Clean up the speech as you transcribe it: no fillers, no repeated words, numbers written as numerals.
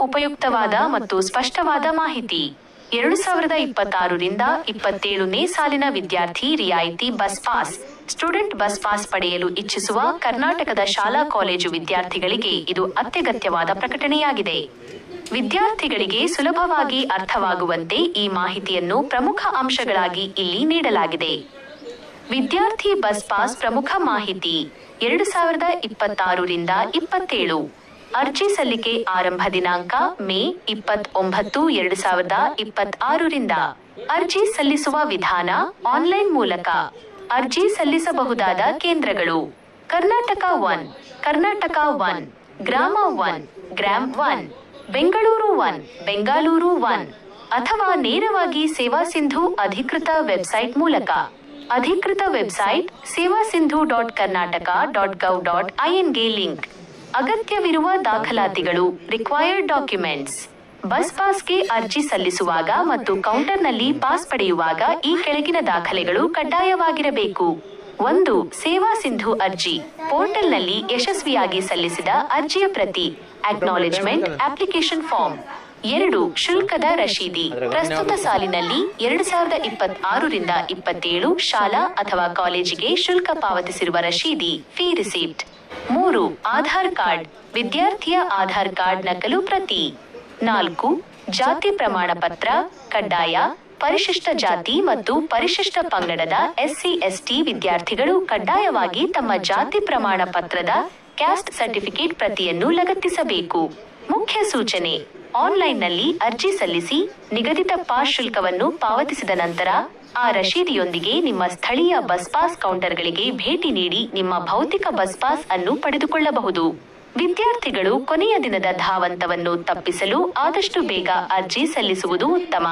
ಉಪಯುಕ್ತವಾದ ಮತ್ತು ಸ್ಪಷ್ಟವಾದ ಮಾಹಿತಿ. 2026ರಿಂದ 27ನೇ ಸಾಲಿನ ವಿದ್ಯಾರ್ಥಿ ರಿಯಾಯಿತಿ bus pass. Student bus pass ಪಡೆಯಲು ಇಚ್ಛಿಸುವ ಕರ್ನಾಟಕದ ಶಾಲಾ ಕಾಲೇಜು ವಿದ್ಯಾರ್ಥಿಗಳಿಗೆ ಇದು ಅತ್ಯಗತ್ಯವಾದ ಪ್ರಕಟಣೆಯಾಗಿದೆ. ವಿದ್ಯಾರ್ಥಿಗಳಿಗೆ ಸುಲಭವಾಗಿ ಅರ್ಥವಾಗುವಂತೆ ಈ ಮಾಹಿತಿಯನ್ನು ಪ್ರಮುಖ ಅಂಶಗಳಾಗಿ ಇಲ್ಲಿ ನೀಡಲಾಗಿದೆ. ವಿದ್ಯಾರ್ಥಿ ಬಸ್ ಪಾಸ್ ಪ್ರಮುಖ ಮಾಹಿತಿ. 2026ರಿಂದ 27. ಅರ್ಜಿ ಸಲ್ಲಿಕೆ ಆರಂಭ ದಿನಾಂಕ ಮೇ 29, 2026ರಿಂದ. ಅರ್ಜಿ ಸಲ್ಲಿಸುವ ವಿಧಾನ ಆನ್ಲೈನ್ ಮೂಲಕ. ಅರ್ಜಿ ಸಲ್ಲಿಸಬಹುದಾದ ಕೇಂದ್ರಗಳು: ಕರ್ನಾಟಕ 1, ಕರ್ನಾಟಕ 1, ಗ್ರಾಮ 1, ಗ್ರಾಮ್ 1, ಬೆಂಗಳೂರು 1, ಬೆಂಗಳೂರು 1, ಅಥವಾ ನೇರವಾಗಿ ಸೇವಾ ಸಿಂಧು ಅಧಿಕೃತ ವೆಬ್ಸೈಟ್ ಮೂಲಕ. ಅಧಿಕೃತ ವೆಬ್ಸೈಟ್ sevasindhu.karnataka.gov.in ಗೆ ಲಿಂಕ್. ಅಗತ್ಯವಿರುವ ದಾಖಲಾತಿಗಳು ರಿಕ್ವೈರ್ಡ್ ಡಾಕ್ಯುಮೆಂಟ್ಸ್. ಬಸ್ ಪಾಸ್ಗೆ ಅರ್ಜಿ ಸಲ್ಲಿಸುವಾಗ ಮತ್ತು ಕೌಂಟರ್ನಲ್ಲಿ ಪಾಸ್ ಪಡೆಯುವಾಗ ಈ ಕೆಳಗಿನ ದಾಖಲೆಗಳು ಕಡ್ಡಾಯವಾಗಿರಬೇಕು. 1. ಸೇವಾ ಸಿಂಧು ಅರ್ಜಿ ಪೋರ್ಟಲ್ನಲ್ಲಿ ಯಶಸ್ವಿಯಾಗಿ ಸಲ್ಲಿಸಿದ ಅರ್ಜಿಯ ಪ್ರತಿ, ಅಕ್ನಾಲೆಜ್ಮೆಂಟ್ ಅಪ್ಲಿಕೇಶನ್ ಫಾರ್ಮ್. 2. ಶುಲ್ಕದ ರಶೀದಿ. ಪ್ರಸ್ತುತ ಸಾಲಿನಲ್ಲಿ 2026ರಿಂದ 27 ಶಾಲಾ ಅಥವಾ ಕಾಲೇಜಿಗೆ ಶುಲ್ಕ ಪಾವತಿಸಿರುವ ರಶೀದಿ, ಫೀ ರಿಸಿಪ್ಟ್. 3. ಆಧಾರ್ ಕಾರ್ಡ್. ವಿದ್ಯಾರ್ಥಿಯ ಆಧಾರ್ ಕಾರ್ಡ್ ನಕಲು ಪ್ರತಿ. 4. ಜಾತಿ ಪ್ರಮಾಣ ಪತ್ರ ಕಡ್ಡಾಯ. ಪರಿಶಿಷ್ಟ ಜಾತಿ ಮತ್ತು ಪರಿಶಿಷ್ಟ ಪಂಗಡದ SC/ST ವಿದ್ಯಾರ್ಥಿಗಳು ಕಡ್ಡಾಯವಾಗಿ ತಮ್ಮ ಜಾತಿ ಪ್ರಮಾಣ ಪತ್ರದ ಕ್ಯಾಸ್ಟ್ ಸರ್ಟಿಫಿಕೇಟ್ ಪ್ರತಿಯನ್ನು ಲಗತ್ತಿಸಬೇಕು. ಮುಖ್ಯ ಸೂಚನೆ: ಆನ್ಲೈನ್ನಲ್ಲಿ ಅರ್ಜಿ ಸಲ್ಲಿಸಿ ನಿಗದಿತ ಪಾಸ್ ಶುಲ್ಕವನ್ನು ಪಾವತಿಸಿದ ನಂತರ ಆ ರಶೀದಿಯೊಂದಿಗೆ ನಿಮ್ಮ ಸ್ಥಳೀಯ ಬಸ್ ಪಾಸ್ ಕೌಂಟರ್ಗಳಿಗೆ ಭೇಟಿ ನೀಡಿ ನಿಮ್ಮ ಭೌತಿಕ ಬಸ್ ಪಾಸ್ ಅನ್ನು ಪಡೆದುಕೊಳ್ಳಬಹುದು. ವಿದ್ಯಾರ್ಥಿಗಳು ಕೊನೆಯ ದಿನದ ಧಾವಂತವನ್ನು ತಪ್ಪಿಸಲು ಆದಷ್ಟು ಬೇಗ ಅರ್ಜಿ ಸಲ್ಲಿಸುವುದು ಉತ್ತಮ.